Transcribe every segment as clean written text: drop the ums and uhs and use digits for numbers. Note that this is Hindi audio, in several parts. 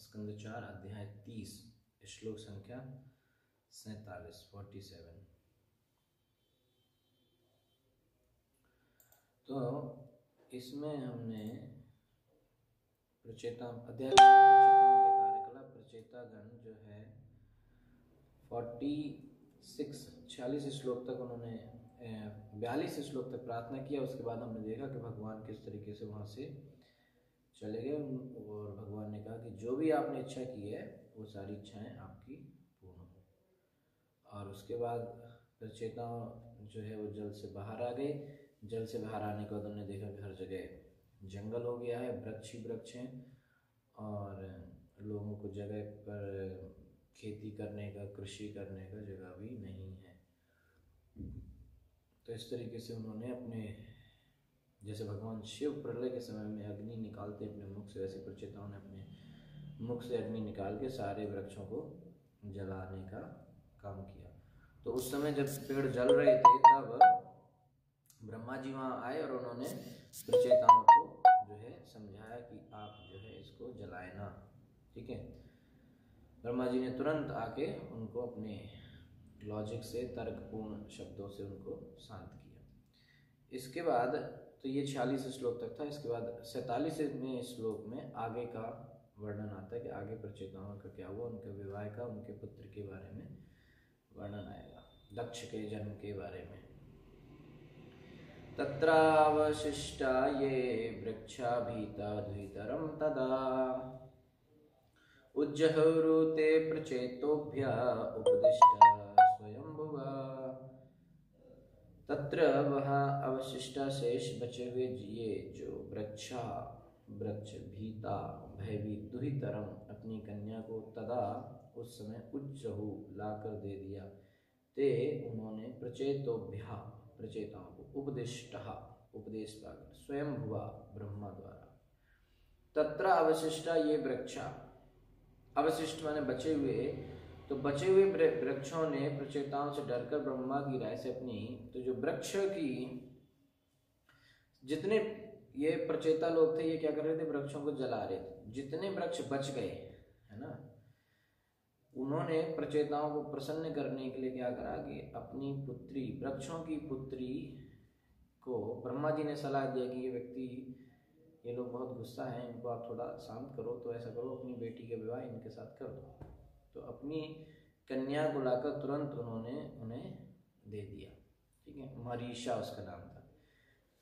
स्कंद 4 अध्याय 30 श्लोक संख्या 47। तो इसमें हमने प्रचेताओं के कार्यकलाप प्रचेतागण जो है 46 श्लोक तक उन्होंने 42 श्लोक तक प्रार्थना किया। उसके बाद हमने देखा कि भगवान किस तरीके से वहाँ से चले गए और भगवान ने कहा कि जो भी आपने इच्छा की है वो सारी इच्छाएं आपकी पूर्ण हो। और उसके बाद प्रचेताओं जो है वो जल से बाहर आ गए। जल से बाहर आने के बाद उन्होंने देखा कि हर जगह जंगल हो गया है, वृक्ष ही वृक्ष हैं और लोगों को जगह पर खेती करने का, कृषि करने का जगह भी नहीं है। तो इस तरीके से उन्होंने अपने, जैसे भगवान शिव प्रलय के समय में अग्नि निकालते अपने मुख से, वैसे प्रचेताओं ने अपने मुख से अग्नि निकाल के सारे वृक्षों को जलाने का काम किया। तो उस समय जब पेड़ जल रहे थे तब ब्रह्मा जी वहाँ आए और उन्होंने प्रचेताओं को जो है समझाया कि आप जो है इसको जलाए ना। ठीक है, ब्रह्मा जी ने तुरंत आके उनको अपने लॉजिक से, तर्कपूर्ण शब्दों से उनको शांत किया। इसके बाद तो ये 46 श्लोक तक था। इसके बाद 47वें श्लोक में आगे का वर्णन आता है कि आगे प्रचेताओं का क्या हुआ, उनके विवाह का, उनके पुत्र के बारे में वर्णन आएगा, दक्ष के जन्म के बारे में। तत्रावशिष्टा ये वृक्षा भीता द्वितरम तदा उज्जहुरुते प्रचेतोभ्य उपदिष्टा स्वयंभुवा। तत्र वहाँ अवशिष्टा शेष बचे हुए ये जो वृक्ष भीता भयभीत दुहितरम अपनी कन्या को तदा उस समय उज्जहु लाकर दे दिया। ते उन्होंने प्रचेतोभ्या प्रचेताओं को उपदिष्टा उपदेश पाकर स्वयंभुवा ब्रह्मा द्वारा। तत्र अवशिष्टा ये वृक्षा, अवशिष्ट माने बचे हुए, तो बचे हुए वृक्षों ने प्रचेताओं से डरकर ब्रह्मा की राय से अपनी, तो जो वृक्ष की जितने ये प्रचेता लोग थे ये क्या कर रहे थे, वृक्षों को जला रहे थे। जितने वृक्ष बच गए है ना, उन्होंने प्रचेताओं को प्रसन्न करने के लिए क्या करा कि अपनी पुत्री, वृक्षों की पुत्री को ब्रह्मा जी ने सलाह दिया कि ये व्यक्ति, ये लोग बहुत गुस्सा हैं, इनको आप थोड़ा शांत करो। तो ऐसा करो, अपनी बेटी का विवाह इनके साथ कर दो। तो अपनी कन्या को लाकर तुरंत उन्होंने उन्हें दे दिया। ठीक है, मरीषा उसका नाम था।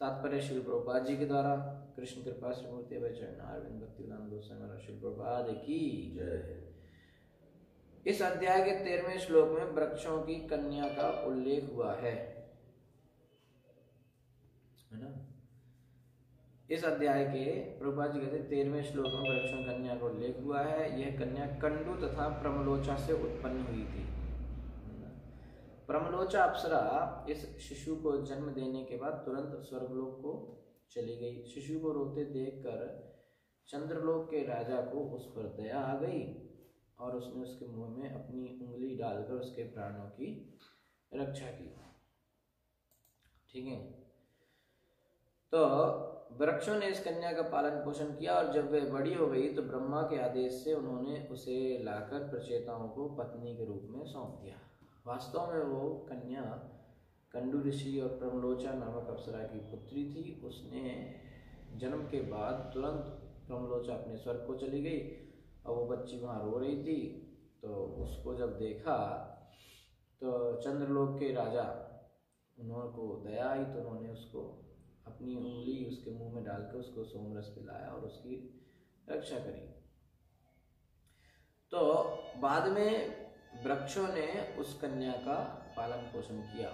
तात्पर्य श्री प्रभुपाद जी के द्वारा। कृष्ण कृपा श्रीमूर्ति अरविंद भक्तिवेदांत गोस्वामी महाराज श्री प्रभुपाद की जय। इस अध्याय के 13वें श्लोक में वृक्षों की कन्या का उल्लेख हुआ है ना। इस अध्याय के प्रभुपाद जी कहते हैं 13वें श्लोक में वृक्षों कन्या का उल्लेख हुआ है। यह कन्या कंडू तथा प्रमलोचा से उत्पन्न हुई थी। प्रमलोचा अप्सरा इस शिशु को जन्म देने के बाद तुरंत स्वर्गलोक को चली गई। शिशु को रोते देखकर चंद्रलोक के राजा को उस पर दया आ गई और उसने उसके मुंह में अपनी उंगली डालकर उसके प्राणों की रक्षा की। ठीक है, तो वृक्षों ने इस कन्या का पालन पोषण किया और जब वह बड़ी हो गई तो ब्रह्मा के आदेश से उन्होंने उसे लाकर प्रचेताओं को पत्नी के रूप में सौंप दिया। वास्तव में वो कन्या कंडू ऋषि और प्रमलोचा नामक अप्सरा की पुत्री थी। उसने जन्म के बाद तुरंत प्रमलोचा अपने स्वर्ग को चली गई और वो बच्ची वहाँ रो रही थी। तो उसको जब देखा तो चंद्रलोक के राजा, उन्होंने को दया आई तो उन्होंने उसको अपनी उंगली उसके मुंह में डालकर उसको सोमरस पिलाया और उसकी रक्षा करी। तो बाद में वृक्षों ने उस कन्या का पालन पोषण किया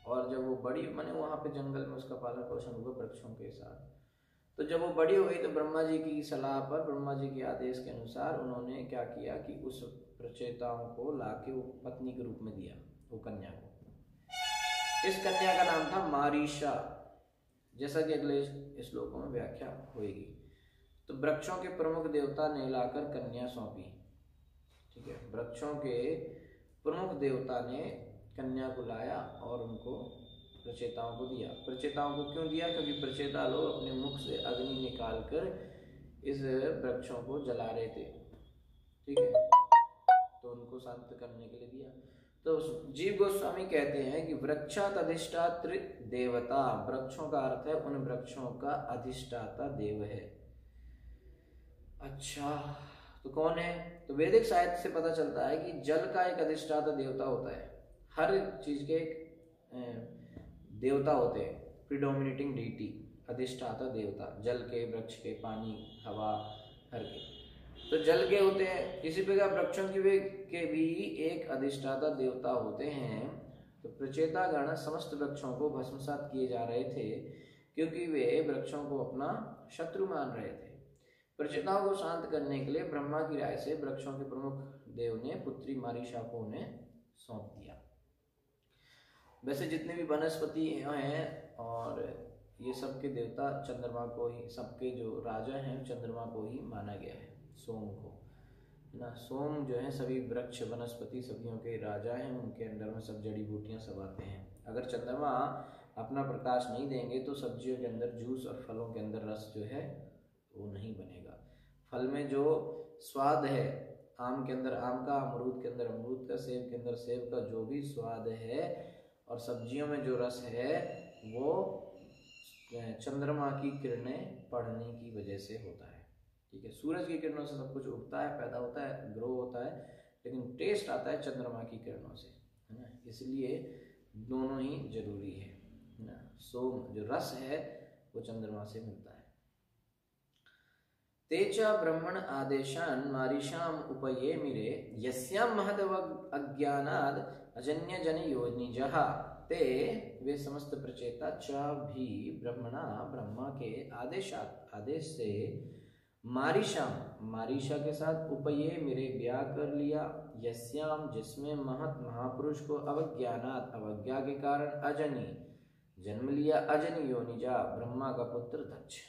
और जब वो बड़ी, माने वहाँ पे जंगल में उसका पालन पोषण हुआ वृक्षों के साथ। तो जब वो बड़ी हो गई तो ब्रह्मा जी की सलाह पर, ब्रह्मा जी के आदेश के अनुसार उन्होंने क्या किया कि उस प्रचेताओं को लाके वो पत्नी के रूप में दिया, वो कन्या को। इस कन्या का नाम था मारीषा, जैसा कि अगले श्लोकों में व्याख्या होगी। तो वृक्षों के प्रमुख देवता ने लाकर कन्या सौंपी। ठीक है, वृक्षों के प्रमुख देवता ने कन्या को लाया और उनको प्रचेताओं को दिया। प्रचेताओं को क्यों दिया? क्योंकि प्रचेता लोग अपने मुख से अग्नि निकालकर इस वृक्षों को जला रहे थे, ठीक है, तो उनको शांत करने के लिए दिया। तो जीव गोस्वामी कहते हैं कि वृक्षात अधिष्ठात्र देवता, वृक्षों का अर्थ है उन वृक्षों का अधिष्ठाता देव है। अच्छा, तो कौन है? तो वैदिक साहित्य से पता चलता है कि जल का एक अधिष्ठाता देवता होता है। हर चीज के एक देवता होते हैं, प्रिडोमिनेटिंग डीटी, अधिष्ठाता देवता, जल के, वृक्ष के, पानी, हवा, हर के। तो जल के होते हैं, इसी प्रकार वृक्षों के भी एक अधिष्ठाता देवता होते हैं। तो प्रचेतागण समस्त वृक्षों को भस्मसात किए जा रहे थे क्योंकि वे वृक्षों को अपना शत्रु मान रहे थे। प्रचेताओं को शांत करने के लिए ब्रह्मा की राय से वृक्षों के प्रमुख देव ने पुत्री मारीशा को उन्हें सौंप दिया। वैसे जितने भी वनस्पति हैं और ये सब के देवता चंद्रमा को ही, सबके जो राजा हैं चंद्रमा को ही माना गया है, सोम को ना। सोम जो है सभी वृक्ष वनस्पति सभियों के राजा हैं, उनके अंडर में सब जड़ी बूटियां सब आते हैं। अगर चंद्रमा अपना प्रकाश नहीं देंगे तो सब्जियों के अंदर जूस और फलों के अंदर रस जो है वो नहीं बनेगा। फल में जो स्वाद है, आम के अंदर आम का, अमरूद के अंदर अमरूद का, सेब के अंदर सेब का, जो भी स्वाद है, और सब्जियों में जो रस है वो चंद्रमा की किरणें पड़ने की वजह से होता है, ठीक है। सूरज की किरणों से सब कुछ उगता है, पैदा होता है, ग्रो होता है, लेकिन टेस्ट आता है चंद्रमा की किरणों से, है ना। इसलिए दोनों ही जरूरी है ना। सोम जो रस है वो चंद्रमा से मिलता है। तेचा ब्रह्मण आदेशान मारीशाम उपये मिरे यस्याम महदव अज्ञानाद अजन्य जन योनिजः। ते वे समस्त प्रचेता च भी ब्रह्मणा, ब्रह्मा के आदेश से मारीशाम, मारीशा के साथ उपये मिरे ब्याह कर लिया, यस्याम जिसमें महत महापुरुष को अवज्ञानात अवज्ञा के कारण अजनी जन्म लिया, अजनी योनिजा ब्रह्मा का पुत्र दक्ष।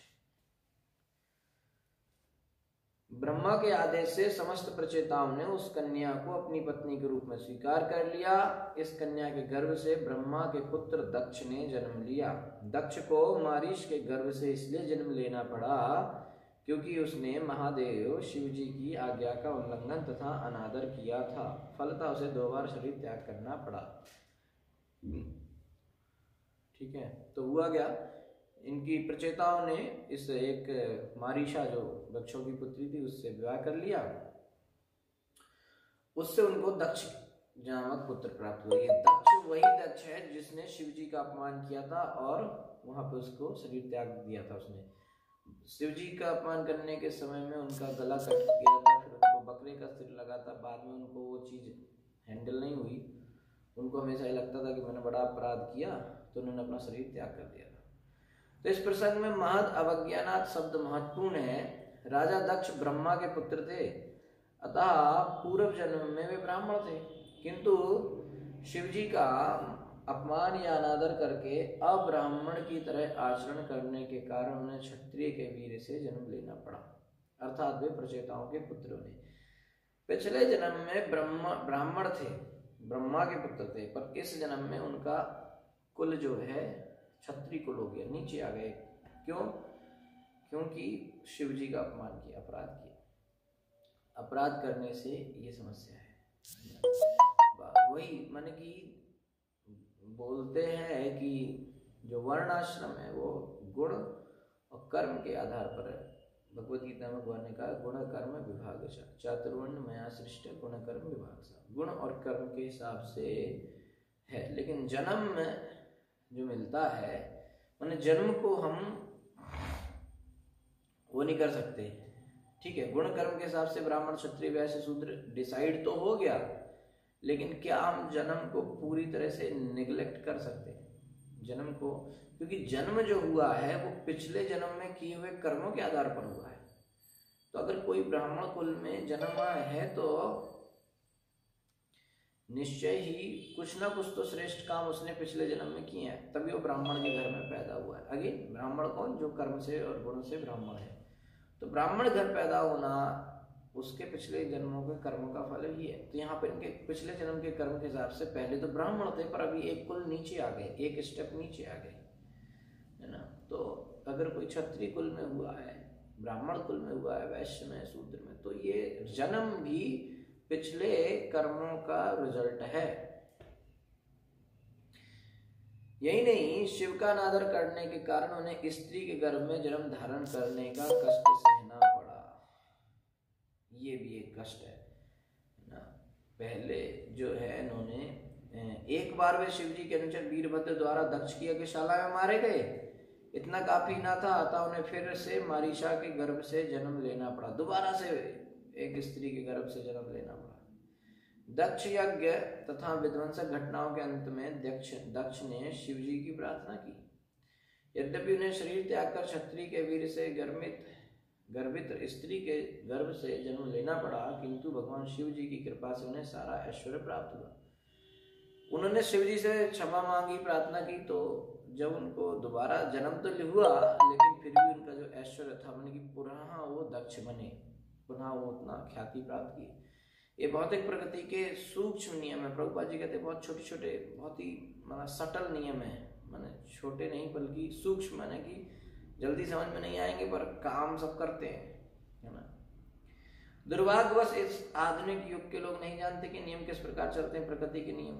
ब्रह्मा के आदेश से समस्त प्रचेताओं ने उस कन्या को अपनी पत्नी के रूप में स्वीकार कर लिया। इस कन्या के गर्भ से ब्रह्मा के पुत्र दक्ष ने जन्म लिया। दक्ष को मारीश के गर्भ से इसलिए जन्म लेना पड़ा क्योंकि उसने महादेव शिव जी की आज्ञा का उल्लंघन तथा अनादर किया था। फलतः उसे 2 बार शरीर त्याग करना पड़ा, ठीक है। तो हुआ क्या, इनकी प्रचेताओं ने इस एक मारीशा जो वृक्षों की पुत्री थी उससे विवाह कर लिया, उससे उनको दक्ष नामक पुत्र प्राप्त हुआ। ये दक्ष वही दक्ष है जिसने शिव जी का अपमान किया था और वहां पे उसको शरीर त्याग दिया था। उसने शिव जी का अपमान करने के समय में उनका गला कट गया था, फिर उनको बकरे का सिर लगा था। बाद में उनको वो चीज हैंडल नहीं हुई, उनको हमेशा ये लगता था कि मैंने बड़ा अपराध किया, तो उन्होंने अपना शरीर त्याग कर दिया था। तो इस प्रसंग में महद अवज्ञानात शब्द महत्वपूर्ण है। राजा दक्ष ब्रह्मा के पुत्र थे, अतः पूर्व जन्म में वे ब्राह्मण थे, किंतु शिव जी का अपमान या अनादर करके अब्राह्मण की तरह आचरण करने के कारण उन्हें क्षत्रिय के वीर से जन्म लेना पड़ा, अर्थात वे प्रचेताओं के पुत्र बने। पिछले जन्म में ब्राह्मण थे, ब्रह्मा के पुत्र थे, पर इस जन्म में उनका कुल जो है क्षत्रिय कुल हो गया, नीचे आ गए। क्यों? क्योंकि शिव जी का अपमान किया, अपराध किया। अपराध करने से ये समस्या है। वही मन की बोलते हैं कि जो वर्ण आश्रम है वो गुण और कर्म के आधार पर है। भगवत गीता में भगवान ने कहा गुण कर्म विभाग चातुर्वर्ण मया सृष्ट गुण कर्म विभाग। गुण और कर्म के हिसाब से है, लेकिन जन्म में जो मिलता है माने जन्म को हम वो नहीं कर सकते, ठीक है। गुण कर्म के हिसाब से ब्राह्मण क्षत्रिय वैश्य शूद्र डिसाइड तो हो गया, लेकिन क्या हम जन्म को पूरी तरह से निगलेक्ट कर सकते हैं जन्म को? क्योंकि जन्म जो हुआ है वो पिछले जन्म में किए हुए कर्मों के आधार पर हुआ है। तो अगर कोई ब्राह्मण कुल में जन्म है तो निश्चय ही कुछ ना कुछ तो श्रेष्ठ काम उसने पिछले जन्म में किए हैं, तभी वो ब्राह्मण के घर में पैदा हुआ है। अगेन ब्राह्मण कौन? जो कर्म से और गुण से ब्राह्मण है। तो ब्राह्मण घर पैदा होना उसके पिछले जन्मों के कर्मों का फल ही है। तो यहाँ पर इनके पिछले जन्म के कर्म के हिसाब से पहले तो ब्राह्मण थे, पर अभी एक कुल नीचे आ गए, एक स्टेप नीचे आ गए, है ना। तो अगर कोई क्षत्रिय कुल में हुआ है, ब्राह्मण कुल में हुआ है, वैश्य में, शूद्र में, तो ये जन्म भी पिछले कर्मों का रिजल्ट है। यही नहीं, शिव का अनादर करने के कारण उन्हें स्त्री के गर्भ में जन्म धारण करने का कष्ट सहना पड़ा। ये भी एक कष्ट है ना। पहले जो है इन्होंने एक बार वे शिव जी के अनुचर वीरभद्र द्वारा दक्ष की यज्ञशाला में मारे गए, इतना काफी ना था, अतः उन्हें फिर से मारीशा के गर्भ से जन्म लेना पड़ा, दोबारा से एक स्त्री के गर्भ से जन्म लेना पड़ा। दक्ष यज्ञ तथा विध्वंसक घटनाओं के अंत में दक्ष ने शिव जी की प्रार्थना की। यद्यपि उन्हें शरीर त्याग कर क्षत्रिय के वीर से गर्भित स्त्री के गर्भ से जन्म लेना पड़ा, किंतु भगवान शिव जी की कृपा से उन्हें सारा ऐश्वर्य प्राप्त हुआ। उन्होंने शिव जी से क्षमा मांगी, प्रार्थना की, तो जब उनको दोबारा जन्म तो हुआ, लेकिन फिर भी उनका जो ऐश्वर्य था, मैंने कि पुनः वो दक्ष बने, पुनः वो उतना ख्याति प्राप्त की। ये भौतिक प्रकृति के सूक्ष्म नियम है। प्रभुपाद जी कहते हैं बहुत छोटे छोटे, बहुत ही माना सटल नियम है, माने छोटे नहीं बल्कि सूक्ष्म, माने कि जल्दी समझ में नहीं आएंगे पर काम सब करते हैं, है ना। दुर्भाग्यवश इस आधुनिक युग के लोग नहीं जानते कि नियम किस प्रकार चलते हैं, प्रकृति के नियम।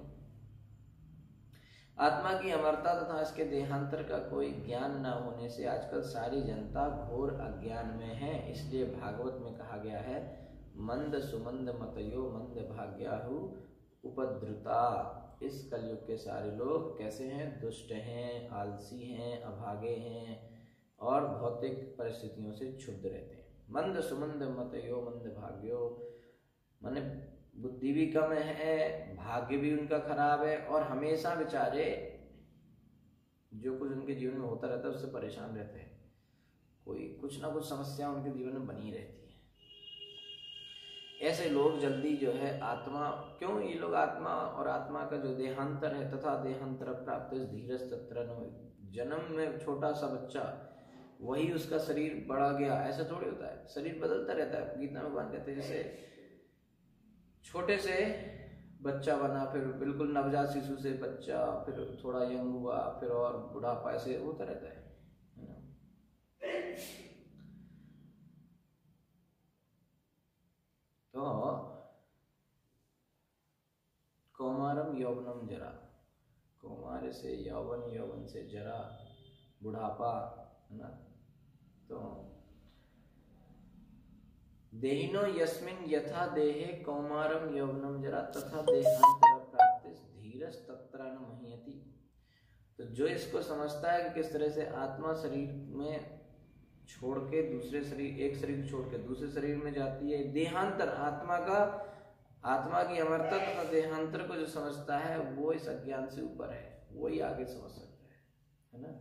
आत्मा की अमरता तथा इसके देहांतर का कोई ज्ञान न होने से आजकल सारी जनता घोर अज्ञान में है। इसलिए भागवत में कहा गया है, मंद सुमंद मतयो मंद भाग्याहु उपद्रुता। इस कलयुग के सारे लोग कैसे हैं? दुष्ट हैं, आलसी हैं, अभागे हैं और भौतिक परिस्थितियों से क्षुब्ध रहते हैं। मंद सुमंद मतयो मंद भाग्यो, माने बुद्धि भी कम है, भाग्य भी उनका खराब है, और हमेशा बेचारे जो कुछ उनके जीवन में होता रहता है उससे परेशान रहते हैं। कोई कुछ ना कुछ समस्या उनके जीवन में बनी रहती है। ऐसे लोग जल्दी जो है आत्मा, क्यों ये लोग आत्मा और आत्मा का जो देहांतर है, तथा देहांतर प्राप्त धीरज तत्र जन्म में छोटा सा बच्चा, वही उसका शरीर बड़ा गया, ऐसा थोड़ी होता है, शरीर बदलता रहता है। गीता में भगवान कहते हैं जैसे छोटे से बच्चा बना, फिर बिल्कुल नवजात शिशु से बच्चा, फिर थोड़ा यंग हुआ, फिर और बुढ़ापा, ऐसे होता रहता है ना। तो कौमारम यौवनम जरा, कौमार से यौवन, यौवन से जरा बुढ़ापा, है ना। तो देहिनो यस्मिन यथा देहे कौमारम यौवनम जरा तथा देहांतर प्राप्तिस धीरज तत्र न मह्यति। तो जो इसको समझता है कि किस तरह से आत्मा शरीर में छोड़ के दूसरे शरीर, एक शरीर छोड़ के दूसरे शरीर में जाती है, देहांतर आत्मा की अमरता तथा देहांतर को जो समझता है वो इस अज्ञान से ऊपर है, वही आगे समझ सकता है ना।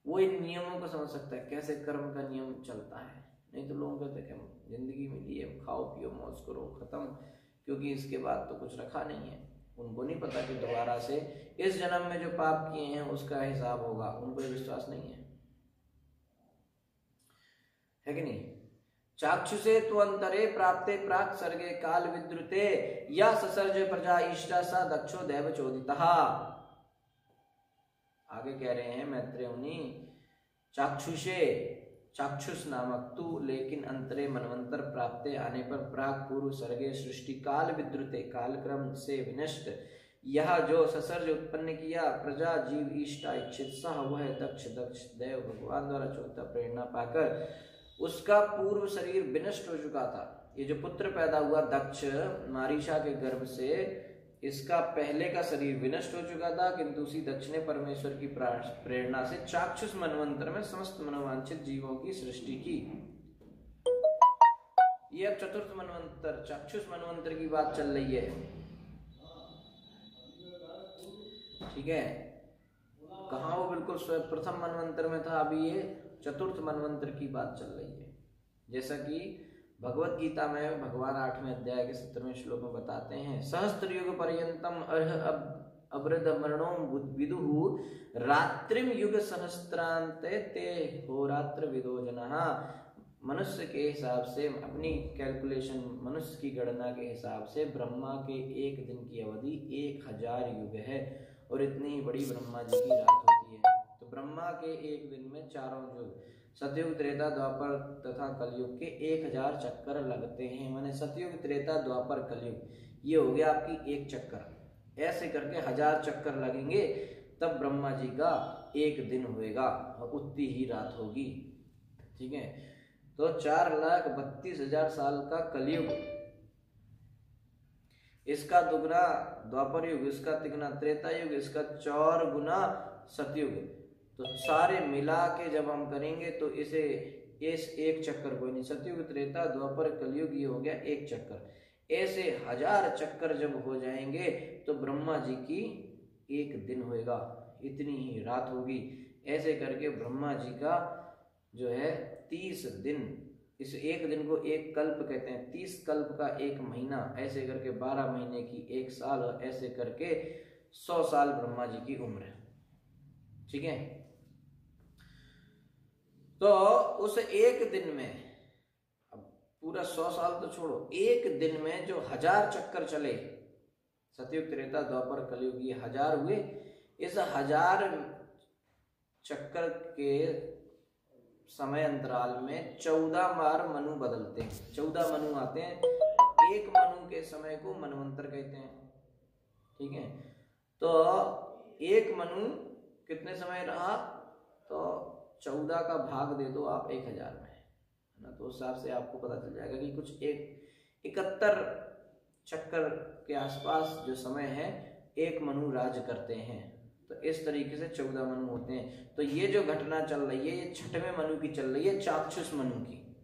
वो इन नियमों को समझ सकता है, कैसे कर्म का नियम चलता है। नहीं तो लोग कहते हैं कि जिंदगी मिली है, खाओ पियो मौज करो, खत्म, क्योंकि इसके बाद तो कुछ रखा नहीं है। उनको नहीं पता कि दोबारा से इस जन्म में जो पाप किए हैं उसका हिसाब होगा, उनको ये विश्वास नहीं है कि नहीं। चाक्षुषे तो अंतरे प्राप्ते प्राक सर्गे काल विद्रुते या ससर्ज प्रजा इष्टा सा दक्षो दैव चोदितः। आगे कह रहे हैं मैत्रेय मुनि, चाक्षुषे, चाक्षुष नामक तू, लेकिन अंतरे मनवंतर प्राप्ते आने पर प्राग पूर्व सर्गे सृष्टि काल विद्रुते, कालक्रम से विनष्ट, यह जो ससर्ज उत्पन्न किया प्रजा जीव इष्टा इच्छित सह, वह दक्ष देव भगवान द्वारा चौथा प्रेरणा पाकर उसका पूर्व शरीर विनष्ट हो चुका था। ये जो पुत्र पैदा हुआ दक्ष मारीशा के गर्भ से, इसका पहले का शरीर विनष्ट हो चुका था, किंतु उसी दक्ष ने परमेश्वर की प्रेरणा से चाक्षुष मनवंतर में समस्त मनोवांछित जीवों की सृष्टि की। ये अब चतुर्थ मनवंतर, चाक्षुष मनवंतर की बात चल रही है, ठीक है। कहाँ वो बिल्कुल प्रथम मनवंतर में था, अभी ये चतुर्थ मनवंतर की बात चल रही है। जैसा कि भगवत गीता में भगवान 8वें अध्याय के 17वें श्लोक में बताते हैं, सहस्त्र युग पर्यंतम अवृद मरणो विदुहु रात्रिम युग सहस्त्रांते ते होरात्र विदो जनः। मनुष्य के हिसाब से, अपनी कैलकुलेशन, मनुष्य की गणना के हिसाब से ब्रह्मा के एक दिन की अवधि 1000 युग है, और इतनी बड़ी ब्रह्मा जी की रात होती है। तो ब्रह्मा के एक दिन में चारों युग, सतयुग त्रेता द्वापर तथा कलयुग के 1000 चक्कर लगते हैं। माने सतयुग त्रेता द्वापर कलयुग ये हो गया आपकी एक चक्कर। ऐसे करके 1000 चक्कर लगेंगे तब ब्रह्मा जी का एक दिन होएगा और उतनी ही रात होगी। ठीक है, तो 4,32,000 साल का कलयुग, इसका दुगना द्वापर युग, इसका तिगुना त्रेता युग, इसका 4 गुना सतयुग। तो सारे मिला के जब हम करेंगे तो इसे इस एक चक्कर को, नहीं सतयुग त्रेता द्वापर कलयुग ये हो गया एक चक्कर। ऐसे 1000 चक्कर जब हो जाएंगे तो ब्रह्मा जी की एक दिन होएगा, इतनी ही रात होगी। ऐसे करके ब्रह्मा जी का जो है 30 दिन, इस एक दिन को एक कल्प कहते हैं, 30 कल्प का एक महीना, ऐसे करके 12 महीने की एक साल, और ऐसे करके 100 साल ब्रह्मा जी की उम्र है। ठीक है, तो उस एक दिन में, अब पूरा 100 साल तो छोड़ो, एक दिन में जो 1000 चक्कर चले, सतयुग त्रेता द्वापर कलयुग ये 1000 हुए, इस 1000 चक्कर के समय अंतराल में 14 बार मनु बदलते हैं, 14 मनु आते हैं। एक मनु के समय को मनवंतर कहते हैं। ठीक है, तो एक मनु कितने समय रहा, तो 14 का भाग दे दो आप 1000 में, है ना, तो उस हिसाब से आपको पता चल जाएगा कि कुछ 71 चक्कर के आसपास जो समय है एक मनु राज करते हैं। तो इस तरीके से 14 मनु होते हैं। तो ये जो घटना चल रही है ये 6वें मनु की चल रही है, चाक्षुष मनु की।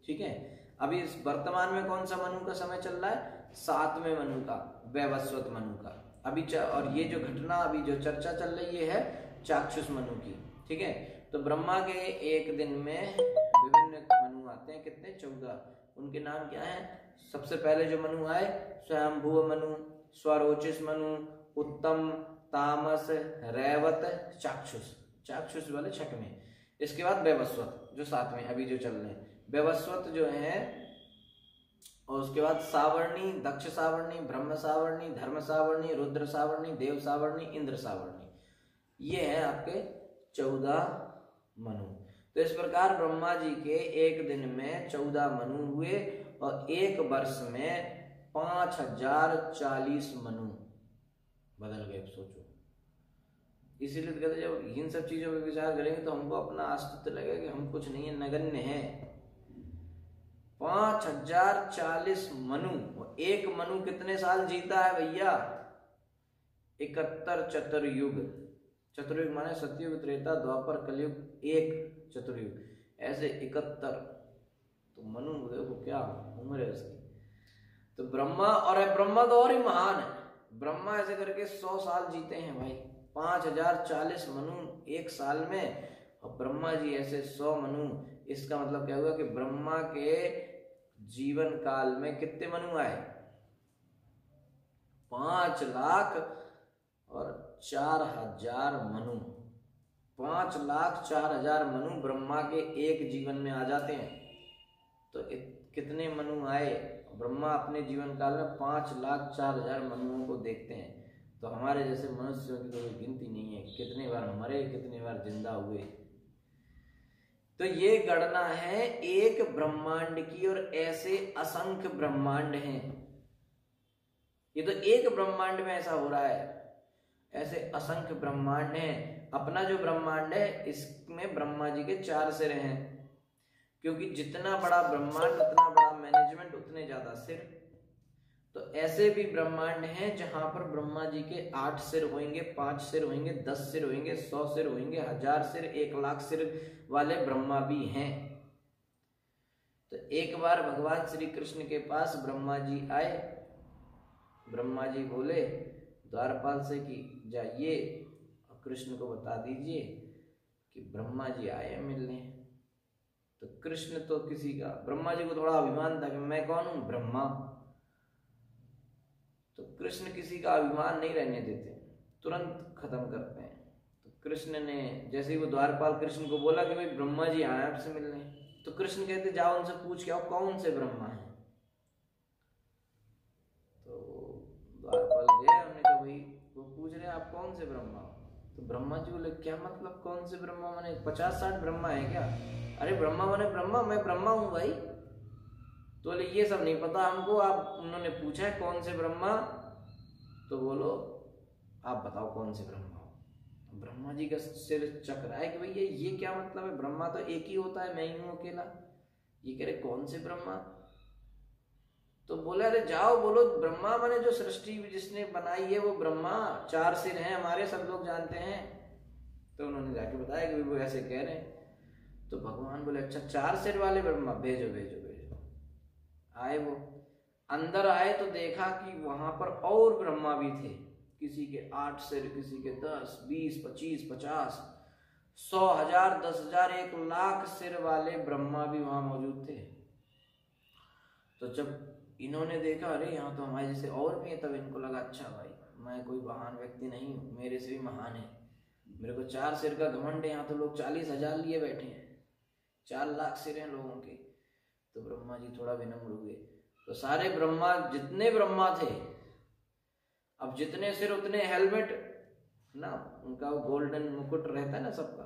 ठीक है, अभी इस वर्तमान में कौन सा मनु का समय चल रहा है, 7वें मनु का, वैवस्वत मनु का अभी और ये जो घटना अभी जो चर्चा चल रही है चाक्षुष मनु की। ठीक है, तो ब्रह्मा के एक दिन में विभिन्न मनु आते हैं, कितने, 14। उनके नाम क्या है, सबसे पहले जो मनु आए, स्वयंभुव मनु, स्वरोचिष मनु, उत्तम, तामस, रैवत, चाक्षुष, चाक्षुष वाले 6वें। इसके बाद वैवस्वत जो 7वें अभी जो चल रहे हैं, वैवस्वत जो है, और उसके बाद सावर्णी, दक्ष सावर्णी, ब्रह्म सावर्णी, धर्म सावर्णी, रुद्र सावर्णी, देव सावर्णी, इंद्र सावर्णी, ये है आपके 14 मनु। तो इस प्रकार ब्रह्मा जी के एक दिन में 14 मनु हुए और एक वर्ष में 5040 मनु बदल गए। सोचो, इसीलिए तो कहते जब इन सब चीजों पर विचार करेंगे तो हमको अपना अस्तित्व लगेगा कि हम कुछ नहीं है, नगण्य है। 5040 मनु, एक मनु कितने साल जीता है भैया, 71 चतुर्युग। चतुर्युग माने सतयुग त्रेता द्वापर कलयुग एक चतुर्युग, ऐसे 71। तो मनु देखो क्या उम्र है उसकी। तो ब्रह्मा, और ब्रह्मा तो और ही महान है, ब्रह्मा ऐसे करके 100 साल जीते हैं भाई, 5040 मनु एक साल में, और ब्रह्मा जी ऐसे 100 मनु। इसका मतलब क्या हुआ कि ब्रह्मा के जीवन काल में कितने मनु आए, 5,04,000 मनु। 5,04,000 मनु ब्रह्मा के एक जीवन में आ जाते हैं। तो कितने मनु आए, ब्रह्मा अपने जीवन काल में 5,04,000 मनुओं को देखते हैं। तो हमारे जैसे मनुष्यों की तो गिनती नहीं है, कितने बार मरे, कितने बार जिंदा हुए। तो ये गणना है एक ब्रह्मांड की, और ऐसे असंख्य ब्रह्मांड हैं। ये तो एक ब्रह्मांड में ऐसा हो रहा है, ऐसे असंख्य ब्रह्मांड हैं। अपना जो ब्रह्मांड है इसमें ब्रह्मा जी के 4 सिर हैं, क्योंकि जितना बड़ा ब्रह्मांड उतना बड़ा मैनेजमेंट, उतने ज्यादा सिर। तो ऐसे भी ब्रह्मांड हैं जहां पर ब्रह्मा जी के 8 सिर होंगे, 5 सिर होंगे, 10 सिर होंगे, 100 सिर होंगे, 1000 सिर, 1,00,000 सिर वाले ब्रह्मा भी हैं। तो एक बार भगवान श्री कृष्ण के पास ब्रह्मा जी आए। ब्रह्मा जी बोले द्वारपाल से कि जाइए और कृष्ण को बता दीजिए कि ब्रह्मा जी आए मिलने। तो कृष्ण तो किसी का, ब्रह्मा जी को थोड़ा अभिमान था कि मैं कौन हूं, ब्रह्मा। तो कृष्ण किसी का अभिमान नहीं रहने देते, तुरंत खत्म करते हैं। तो कृष्ण ने जैसे ही वो द्वारपाल कृष्ण को बोला कि भाई ब्रह्मा जी आए आपसे मिलने, तो कृष्ण कहते जाओ उनसे पूछ के आओ कौन से ब्रह्मा है। तो द्वारपाल गए, उन्होंने कहा भाई वो पूछ रहे आप कौन से ब्रह्मा हो। तो तो ब्रह्मा जी बोले क्या मतलब कौन से ब्रह्मा, माने 50-60 ब्रह्मा है क्या? अरे ब्रह्मा माने ब्रह्मा, मैं ब्रह्मा हूँ भाई। तो बोले ये सब नहीं पता हमको, आप उन्होंने पूछा है कौन से ब्रह्मा, तो बोलो आप बताओ कौन से ब्रह्मा हो। ब्रह्मा जी का सिर चक रहा है कि भैया ये क्या मतलब है, ब्रह्मा तो एक ही होता है, मैं ही हूँ अकेला, ये कह रहे कौन से ब्रह्मा। तो बोले अरे जाओ बोलो ब्रह्मा माने जो सृष्टि जिसने बनाई है वो ब्रह्मा, 4 सिर हैं हमारे, सब लोग जानते हैं। तो उन्होंने जाके बताया कि वो ऐसे कह रहे हैं। तो भगवान बोले अच्छा 4 सिर वाले ब्रह्मा भेजो भेजो भेजो। आए वो, अंदर आए तो देखा कि वहां पर और ब्रह्मा भी थे, किसी के 8 सिर, किसी के 10, 20, 25, 50, 100, 1000, 10,000, 1,00,000 सिर वाले ब्रह्मा भी वहां मौजूद थे। तो जब इन्होंने देखा अरे यहाँ तो हमारे जैसे और भी है, तब इनको लगा अच्छा भाई मैं कोई महान व्यक्ति नहीं हूँ, मेरे से भी महान है, मेरे को 4 सिर का घमंड है, यहाँ तो लोग 40,000 लिए बैठे हैं, 4,00,000 सिर हैं लोगों के। तो ब्रह्मा जी थोड़ा विनम्र हुए। तो सारे ब्रह्मा, जितने ब्रह्मा थे, अब जितने सिर उतने हेलमेट ना, उनका गोल्डन मुकुट रहता है ना सबका,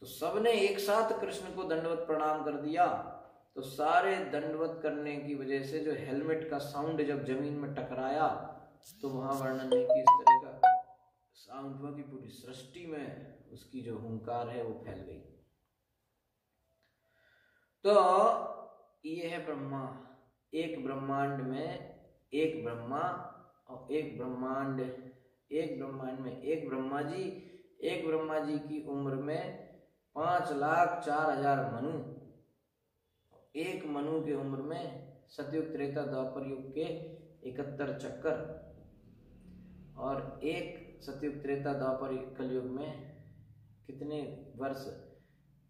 तो सबने एक साथ कृष्ण को दंडवत प्रणाम कर दिया। तो सारे दंडवत करने की वजह से जो हेलमेट का साउंड जब जमीन में टकराया, तो वहां वर्णन है कि इस तरह का साउंड हुआ कि पूरी सृष्टि में उसकी जो हुंकार है वो फैल गई। तो ये है ब्रह्मा, एक ब्रह्मांड में एक ब्रह्मा, और एक ब्रह्मांड में एक ब्रह्मा जी, एक ब्रह्मा जी की उम्र में 5,04,000 मनु, एक मनु की उम्र में सतयुग त्रेता द्वापर युग के 71 चक्कर, और एक सतयुग त्रेता द्वापर कलयुग में कितने वर्ष,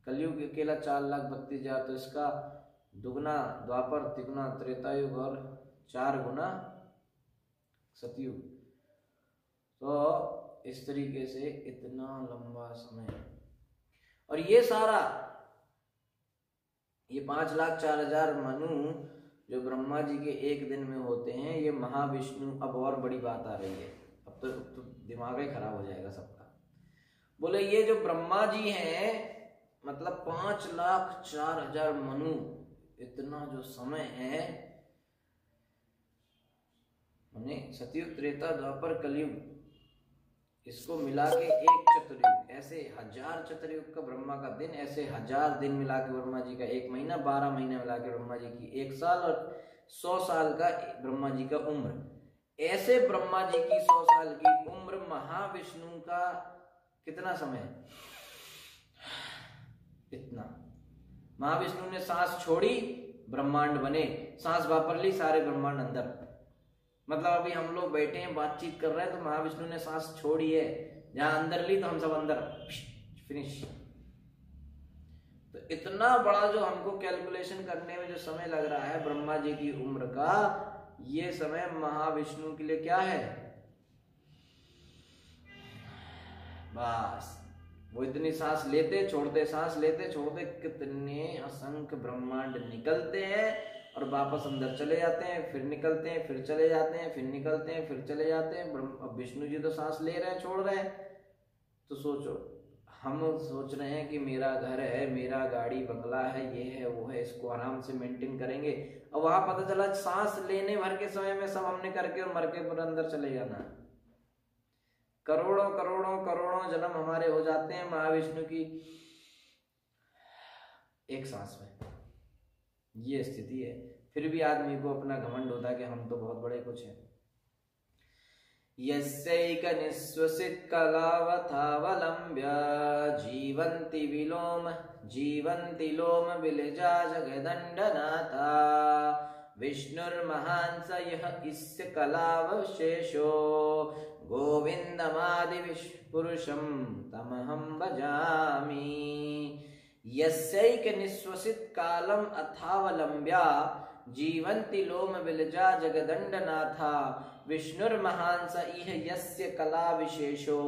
कलयुग अकेला 4,32,000, तो इसका दुगना द्वापर, तिगुना त्रेता युग और 4 गुना सतयुग। तो इस तरीके से इतना लंबा समय, और ये सारा ये 5,04,000 मनु जो ब्रह्मा जी के एक दिन में होते हैं, ये महाविष्णु, अब और बड़ी बात आ रही है, अब तो दिमाग ही खराब हो जाएगा सबका। बोले ये जो ब्रह्मा जी हैं, मतलब 5,04,000 मनु, इतना जो समय है, सतयुग त्रेता द्वापर कलयुग, इसको मिला के एक चतुर्युग, ऐसे 1000 चतुर्युग का ब्रह्मा का दिन, ऐसे 1000 दिन मिला के ब्रह्मा जी का 1 महीना, 12 महीने मिला के ब्रह्मा जी की 1 साल, और 100 साल का ब्रह्मा जी का उम्र। ऐसे ब्रह्मा जी की 100 साल की उम्र, महाविष्णु का कितना समय, इतना। महाविष्णु ने सांस छोड़ी, ब्रह्मांड बने, सांस वापर ली, सारे ब्रह्मांड अंदर। मतलब अभी हम लोग बैठे हैं बातचीत कर रहे हैं, तो महाविष्णु ने सांस छोड़ी है, जहां अंदर ली तो हम सब अंदर, फिनिश। तो इतना बड़ा जो हमको कैलकुलेशन करने में जो समय लग रहा है ब्रह्मा जी की उम्र का, ये समय महाविष्णु के लिए क्या है, बस वो इतनी सांस लेते छोड़ते, सांस लेते छोड़ते, कितने असंख्य ब्रह्मांड निकलते हैं और वापस अंदर चले जाते हैं, फिर निकलते हैं, फिर चले जाते हैं, फिर निकलते हैं, फिर चले जाते हैं। अब विष्णु जी तो सांस ले रहे हैं, छोड़ रहे हैं। तो सोचो, हम सोच रहे हैं कि मेरा घर है, मेरा गाड़ी बंगला है, ये है वो है, इसको आराम से मेंटेन करेंगे, और वहां पता चला सांस लेने भर के समय में सब हमने करके और मर के पूरा अंदर चले जाना। करोड़ों करोड़ों करोड़ों जन्म हमारे हो जाते हैं महाविष्णु की एक सांस में। ये स्थिति है। फिर भी आदमी को अपना घमंड होता है कि हम तो बहुत बड़े कुछ हैं। यस्यैक निःश्वसित कलावथावलम्ब्य जीवन्ति लोम विलजा जगदण्डनाथा विष्णुर्महान् स यः इस्य कलावशेषो गोविन्दमादिविष्पुरुषं तमहं भजामि। यस्यैक निःश्वसित कालम अथावलम्ब्या जीवन्ति लोम विलजा जगदण्डनाथा विष्णुर्महान् स इह यस्य कला विशेषो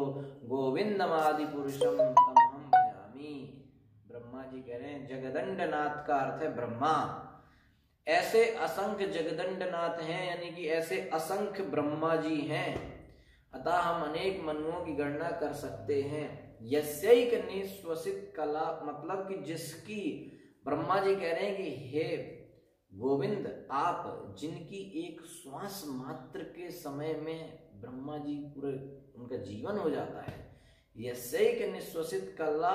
गोविन्दमादि पुरुषम तमहं भजामि। ब्रह्मा जी कह रहे हैं जगदण्डनाथ का अर्थ है ब्रह्मा। ऐसे असंख्य जगदण्डनाथ हैं, यानी कि ऐसे असंख्य ब्रह्मा जी हैं। अतः हम अनेक मनुओं की गणना कर सकते हैं। यस्यैक निश्वसित कला, मतलब कि जिसकी, ब्रह्मा जी कह रहे हैं कि हे गोविंद, आप जिनकी एक श्वास मात्र के समय में ब्रह्मा जी पूरे उनका जीवन हो जाता है, यस्यैक निश्वसित कला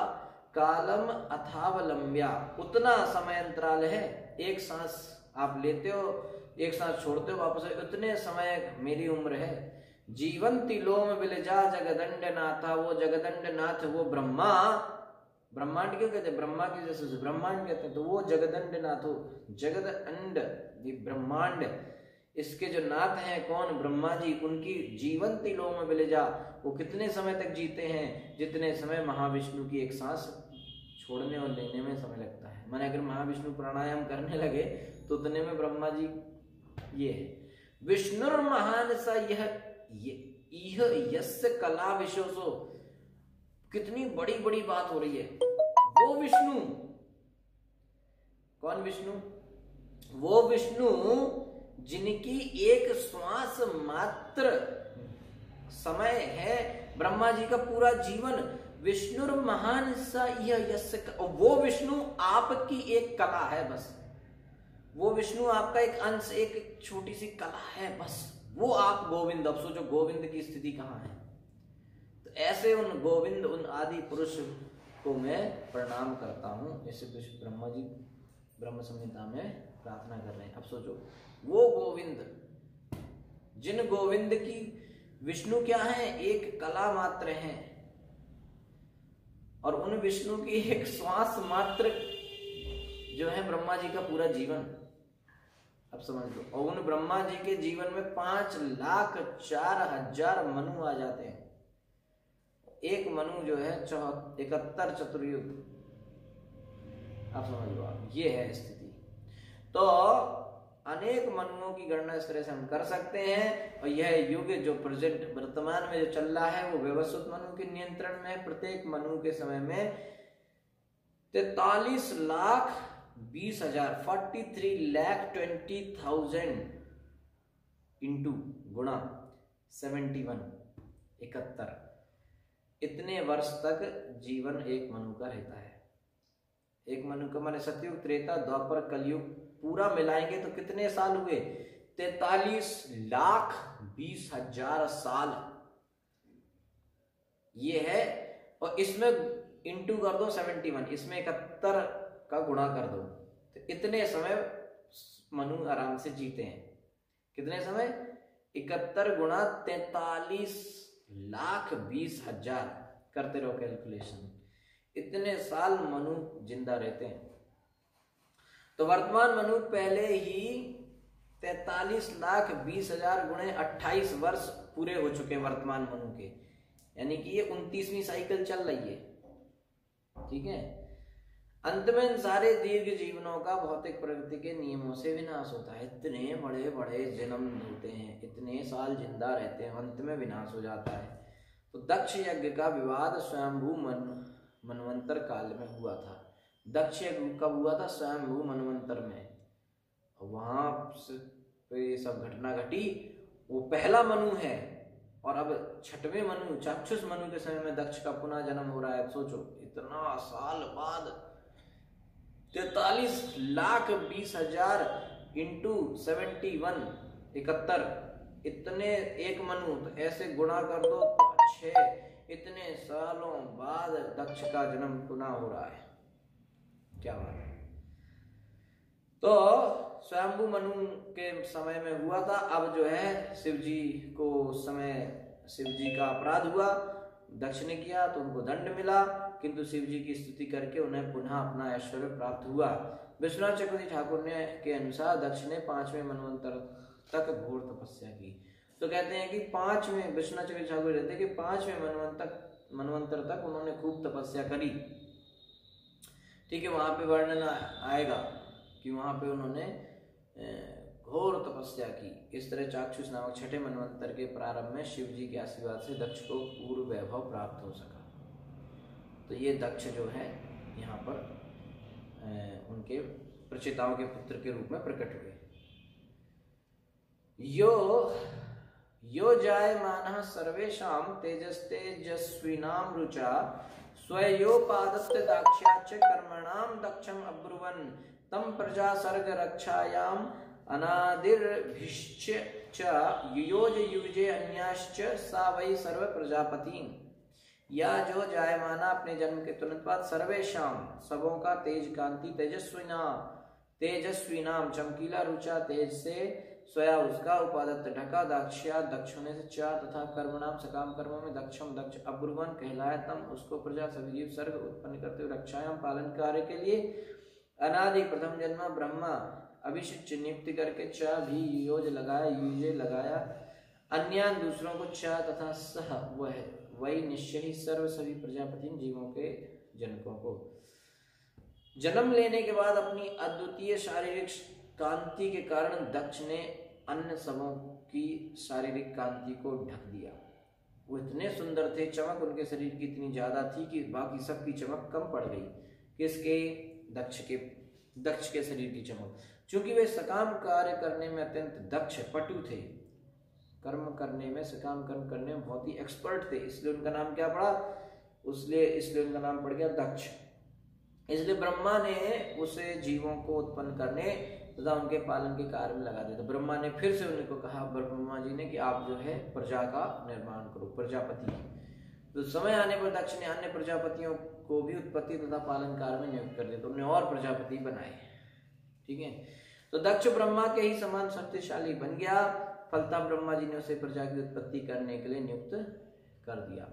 कालम अथावलंब्या, उतना समय अंतराल है, एक सांस आप लेते हो, एक सांस छोड़ते हो, वापस उतने समय मेरी उम्र है। जीवंती लोम विलजा जगदंड नाथा, वो जगदंड नाथ, वो ब्रह्मा, ब्रह्मांड क्यों कहते हैं, ब्रह्मा की जैसे ब्रह्मांड कहते हैं, तो वो जगदंड नाथ हो, जगद अंड, ये ब्रह्मांड, इसके जो नाथ हैं कौन, ब्रह्मा जी, उनकी जीवंती लोम विलजा, वो कितने समय तक जीते हैं, जितने समय महाविष्णु की एक सांस छोड़ने और लेने में समय लगता है। माने अगर महाविष्णु प्राणायाम करने लगे तो उतने में ब्रह्मा जी, ये है विष्णुर महान सा यह यस्य कला विशोसो, कितनी बड़ी बड़ी बात हो रही है। वो विष्णु, कौन विष्णु, वो विष्णु जिनकी एक श्वास मात्र समय है ब्रह्मा जी का पूरा जीवन, विष्णुर महान सा यह यस्य, वो विष्णु आपकी एक कला है, बस वो विष्णु आपका एक अंश, एक छोटी सी कला है, बस वो आप गोविंद। अब सोचो गोविंद की स्थिति कहाँ है। तो ऐसे उन गोविंद, उन आदि पुरुष को मैं प्रणाम करता हूं, ऐसे कुछ ब्रह्मा जी ब्रह्म संहिता में प्रार्थना कर रहे हैं। अब सोचो वो गोविंद, जिन गोविंद की विष्णु क्या है, एक कला मात्र है, और उन विष्णु की एक श्वास मात्र जो है ब्रह्मा जी का पूरा जीवन। अब समझ लो, और उन ब्रह्मा जी के जीवन में 5,04,000 मनु आ जाते हैं। एक मनु जो है 71 चतुर्युग। अब समझ लो आप, ये है स्थिति। तो अनेक मनुओं की गणना इस तरह से हम कर सकते हैं, और यह युग जो प्रेजेंट वर्तमान में जो चल रहा है वो व्यवस्थित मनु के नियंत्रण में। प्रत्येक मनु के समय में 43,20,000 43,20,000 इंटू गुणा 71 71, इतने वर्ष तक जीवन एक मनु का रहता है। एक मनु का माने सतयुग, त्रेता, द्वापर, कलयुग पूरा मिलाएंगे तो कितने साल हुए, 43,20,000 साल ये है। और इसमें इंटू कर दो 71, इसमें 71 का गुणा कर दो, तो इतने समय मनु आराम से जीते हैं। कितने समय, 71 गुणा 43,20,000, करते रहो कैलकुलेशन, इतने साल मनु जिंदा रहते हैं। तो वर्तमान मनु पहले ही 43,20,000 गुणे 28 वर्ष पूरे हो चुके हैं वर्तमान मनु के, यानी कि ये 29वीं साइकिल चल रही है। ठीक है, अंत में इन सारे दीर्घ जीवनों का भौतिक प्रकृति के नियमों से विनाश होता है। इतने बड़े बड़े जन्म होते हैं, इतने साल जिंदा रहते हैं, अंत में विनाश हो जाता है। तो दक्ष यज्ञ का विवाद स्वयंभू मनवंतर काल में हुआ था। दक्ष यज्ञ कब हुआ था, स्वयंभू मनवंतर में, और वहां पे ये सब घटना घटी। वो पहला मनु है, और अब छठवें मनु, चाक्षुष मनु के समय में दक्ष का पुनः जन्म हो रहा है। सोचो इतना साल बाद 43,20,000 इंटू 71 71, इतने एक मनु, तो ऐसे गुणा कर दो 6, इतने सालों बाद दक्ष का जन्म पुनः हो रहा है। क्या बात है। तो स्वयंभू मनु के समय में हुआ था। अब जो है शिव जी को उस समय शिव जी का अपराध हुआ, दक्ष ने किया तो उनको दंड मिला, किंतु शिव जी की स्तुति करके उन्हें पुनः अपना ऐश्वर्य प्राप्त हुआ। विश्वनाथ चक्रवर्ती ठाकुर ने के अनुसार दक्ष ने 5वें मनवंतर तक घोर तपस्या की। तो कहते हैं कि 5वें, विश्वनाथ चक्रवर्ती ठाकुर कहते हैं कि 5वें मनवंतर तक उन्होंने खूब तपस्या करी। ठीक है, वहां पे वर्णन आएगा कि वहां पे उन्होंने घोर तपस्या की। इस तरह चाक्षुष नामक छठे मनवंतर के प्रारंभ में शिव जी के आशीर्वाद से दक्ष को पूर्ण वैभव प्राप्त हो सका। तो ये दक्ष जो है यहाँ पर उनके प्रचेताओं के पुत्र के रूप में प्रकट हुए। यो यो जायमानः सर्वेषां तेजस्तेजस्विनां रुचा स्वयोपादत्त दाक्ष्याच्च कर्मणां दक्षम् अब्रुवन् तम प्रजा सर्ग रक्षायाम अनादिर्भिश्च च युयोज युजे अन्याश्च सा वै सर्व प्रजापति। या जो जायमाना अपने जन्म के तुरंत बाद सर्वेशाम सबों का तेज कांति तेजस्विनाम चमकीला रुचा तेज से स्वया उसका उपादत्त ढका दाक्ष्या दक्ष होने से चा तथा कर्मणाम सकाम कर्मों में दक्षम दक्ष अब्रुवन कहलाया तम उसको प्रजा सभी जीव सर्ग उत्पन्न करते हुए रक्षायाम पालन कार्य के लिए अनादि प्रथम जन्म ब्रह्मा अभिषिक्त नियुक्त करके चा भी योज लगाया युजे लगाया अन्य दूसरों को चा तथा सह वह वही निश्चय ही सर्व सभी प्रजापति जीवों के जनकों को जन्म लेने के बाद अपनी अद्वितीय शारीरिक कांति के कारण दक्ष ने अन्य सबों की शारीरिक कांति को ढक दिया। वो इतने सुंदर थे, चमक उनके शरीर की इतनी ज्यादा थी कि बाकी सबकी चमक कम पड़ गई। किसके? दक्ष के शरीर की चमक। चूंकि वे सकाम कार्य करने में अत्यंत दक्ष पटु थे, कर्म करने में सकाम कर्म करने में बहुत ही एक्सपर्ट थे, इसलिए उनका नाम क्या पड़ा? इसलिए उनका नाम पड़ गया दक्ष। इसलिए ब्रह्मा ने उसे जीवों को उत्पन्न करने तथा उनके पालन के कार्य में लगा दिया। तो ब्रह्मा ने फिर से उनको कहा, ब्रह्मा जी ने, कि आप जो है प्रजा का निर्माण करो, प्रजापति। तो समय आने पर दक्ष ने अन्य प्रजापतियों को भी उत्पत्ति तथा पालन कार्य में नियुक्त कर दिया। तो उन्हें और प्रजापति बनाए। ठीक है। तो दक्ष ब्रह्मा के ही समान शक्तिशाली बन गया। फलता ब्रह्मा जी ने उसे प्रजा की उत्पत्ति करने के लिए नियुक्त कर दिया।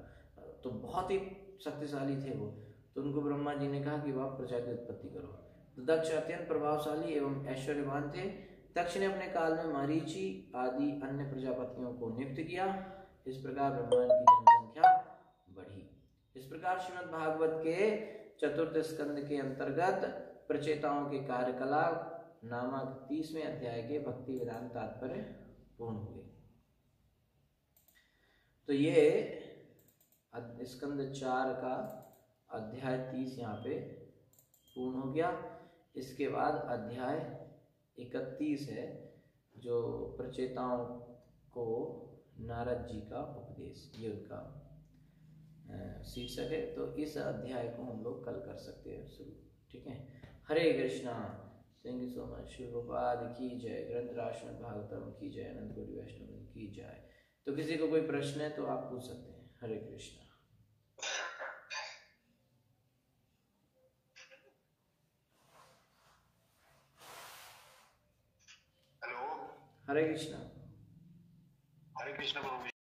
तो बहुत ही शक्तिशाली थे वो। तो उनको ब्रह्मा जी ने कहा कि वह प्रजा की उत्पत्ति करो। तो दक्ष अत्यंत प्रभावशाली एवं ऐश्वर्यवान थे। दक्ष ने अपने काल में मरीचि आदि अन्य प्रजापतियों को नियुक्त किया। इस प्रकार ब्रह्मांड की जनसंख्या बढ़ी। इस प्रकार श्रीमद् भागवत के चतुर्थ स्कंद के अंतर्गत प्रचेताओं के कार्यकलाप नामक 30वें अध्याय के भक्ति वेदांत तात्पर्य पूर्ण हुए। तो ये स्कंद 4 का अध्याय 30 यहाँ पे पूर्ण हो गया। इसके बाद अध्याय 31 है, जो प्रचेताओं को नारद जी का उपदेश, ये उनका शीर्षक है। तो इस अध्याय को हम लोग कल कर सकते हैं शुरू। ठीक है। Hare Krishna. Thank you so much. Shiv Gopad की जय। ग्रंथराज श्रीमद् भागवतम की जय। अनंत कोटि वैष्णव की जय। तो किसी को कोई प्रश्न है तो आप पूछ सकते हैं। हरे कृष्णा। हेलो। हरे कृष्णा। हरे कृष्णा प्रभु।